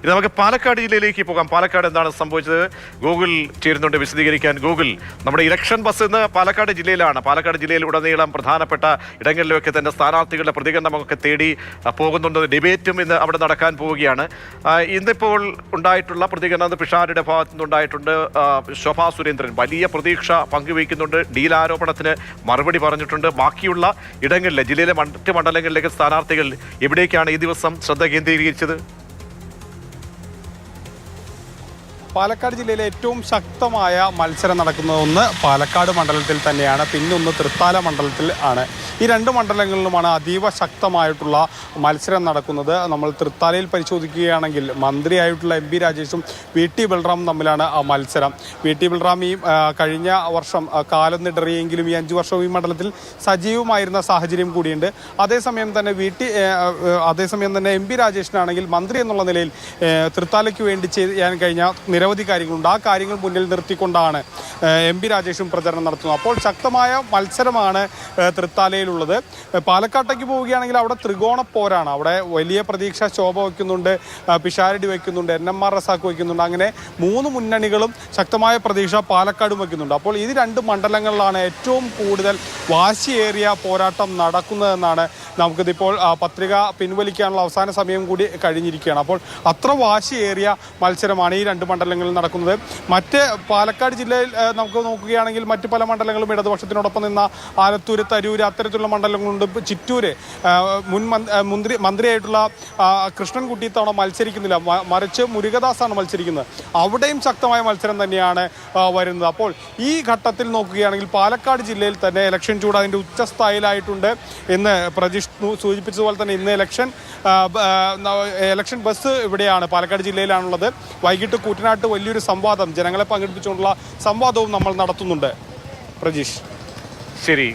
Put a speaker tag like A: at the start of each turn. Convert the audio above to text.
A: ഇത് നമുക്ക് പാലക്കാട് ജില്ലയിലേക്ക് പോകാം. പാലക്കാട് എന്താണ് സംഭവിച്ചത്? ഗൂഗിൾ ചേരുന്നുണ്ട് വിശദീകരിക്കാൻ. ഗൂഗിൾ, നമ്മുടെ ഇലക്ഷൻ ബസ് ഇന്ന് പാലക്കാട് ജില്ലയിലാണ്. പാലക്കാട് ജില്ലയിൽ ഉടനീളം പ്രധാനപ്പെട്ട ഇടങ്ങളിലൊക്കെ തന്നെ സ്ഥാനാർത്ഥികളുടെ പ്രതികരണമൊക്കെ തേടി പോകുന്നുണ്ട്. ഡിബേറ്റും ഇന്ന് അവിടെ നടക്കാൻ പോവുകയാണ്. ഇന്നിപ്പോൾ ഉണ്ടായിട്ടുള്ള പ്രതികരണം പിഷാരുടെ ഭാഗത്തു നിന്നുണ്ടായിട്ടുണ്ട്. ശോഭാ സുരേന്ദ്രൻ വലിയ പ്രതീക്ഷ പങ്കുവയ്ക്കുന്നുണ്ട്. ഡീൽ ആരോപണത്തിന് മറുപടി പറഞ്ഞിട്ടുണ്ട്. ബാക്കിയുള്ള ഇടങ്ങളിലെ ജില്ലയിലെ മറ്റ് മണ്ഡലങ്ങളിലേക്ക് സ്ഥാനാർത്ഥികൾ എവിടേക്കാണ് ഈ ദിവസം ശ്രദ്ധ കേന്ദ്രീകരിച്ചത്?
B: പാലക്കാട് ജില്ലയിലെ ഏറ്റവും ശക്തമായ മത്സരം നടക്കുന്ന ഒന്ന് പാലക്കാട് മണ്ഡലത്തിൽ തന്നെയാണ്, പിന്നെ ഒന്ന് തൃത്താല മണ്ഡലത്തിൽ ആണ്. ഈ രണ്ട് മണ്ഡലങ്ങളിലുമാണ് അതീവ ശക്തമായിട്ടുള്ള മത്സരം നടക്കുന്നത്. നമ്മൾ തൃത്താലയിൽ പരിശോധിക്കുകയാണെങ്കിൽ മന്ത്രിയായിട്ടുള്ള എം പി രാജേഷും വി ടി ബൽറാമും തമ്മിലാണ് മത്സരം. വി ടി ബൽറാം ഈ കഴിഞ്ഞ വർഷം കാലം നിടറിയെങ്കിലും ഈ 5 വർഷവും ഈ മണ്ഡലത്തിൽ സജീവമായിരുന്ന സാഹചര്യം കൂടിയുണ്ട്. അതേസമയം തന്നെ എം പി രാജേഷിനാണെങ്കിൽ മന്ത്രി എന്നുള്ള നിലയിൽ തൃത്താലയ്ക്ക് വേണ്ടി ചെയ്യാൻ കഴിഞ്ഞ നിരവധി കാര്യങ്ങളുണ്ട്. ആ കാര്യങ്ങൾ മുന്നിൽ നിർത്തിക്കൊണ്ടാണ് എം പി രാജേഷും പ്രചരണം നടത്തുന്നത്. അപ്പോൾ ശക്തമായ മത്സരമാണ് തൃത്താലയിലുള്ളത്. പാലക്കാട്ടേക്ക് പോവുകയാണെങ്കിൽ അവിടെ ത്രികോണ പോരാണ്. അവിടെ വലിയ പ്രതീക്ഷ ശോഭ വയ്ക്കുന്നുണ്ട്, പിഷാരടി വയ്ക്കുന്നുണ്ട്, NMR റസാഖ് വയ്ക്കുന്നുണ്ട്. അങ്ങനെ 3 മുന്നണികളും ശക്തമായ പ്രതീക്ഷ പാലക്കാടും വയ്ക്കുന്നുണ്ട്. അപ്പോൾ ഈ 2 മണ്ഡലങ്ങളിലാണ് ഏറ്റവും കൂടുതൽ വാശിയേറിയ പോരാട്ടം നടക്കുന്നതെന്നാണ് നമുക്കിതിപ്പോൾ പത്രിക പിൻവലിക്കാനുള്ള അവസാന സമയം കൂടി കഴിഞ്ഞിരിക്കുകയാണ്. അപ്പോൾ അത്ര വാശിയേറിയ മത്സരമാണ് ഈ 2 മണ്ഡലങ്ങളിൽ നടക്കുന്നത്. മറ്റ് പാലക്കാട് ജില്ലയിൽ നമുക്ക് നോക്കുകയാണെങ്കിൽ മറ്റ് പല മണ്ഡലങ്ങളും ഇടതുപക്ഷത്തിനോടൊപ്പം നിന്ന ആലത്തൂര്, തരൂര് അത്തരത്തിലുള്ള മണ്ഡലങ്ങളുണ്ട്. ചിറ്റൂര് മുൻ മന്ത്രിയായിട്ടുള്ള കൃഷ്ണൻകുട്ടി തവണ മത്സരിക്കുന്നില്ല, മറിച്ച് മുരുകദാസാണ് മത്സരിക്കുന്നത്. അവിടെയും ശക്തമായ മത്സരം തന്നെയാണ് വരുന്നത്. അപ്പോൾ ഈ ഘട്ടത്തിൽ നോക്കുകയാണെങ്കിൽ പാലക്കാട് ജില്ലയിൽ തന്നെ ഇലക്ഷൻ ചൂട് അതിൻ്റെ ഉച്ചസ്ഥായിലായിട്ടുണ്ട് എന്ന് പ്രജിഷ് സൂചിപ്പിച്ചതുപോലെ തന്നെ ഇന്ന് ഇലക്ഷൻ ബസ് ഇവിടെയാണ്, പാലക്കാട് ജില്ലയിലാണുള്ളത്. വൈകിട്ട് കൂറ്റനാട്ട് വലിയൊരു സംവാദം, ജനങ്ങളെ പങ്കെടുപ്പിച്ചുകൊണ്ടുള്ള സംവാദവും നമ്മൾ നടത്തുന്നുണ്ട്. പ്രജീഷ്,
A: ശരി.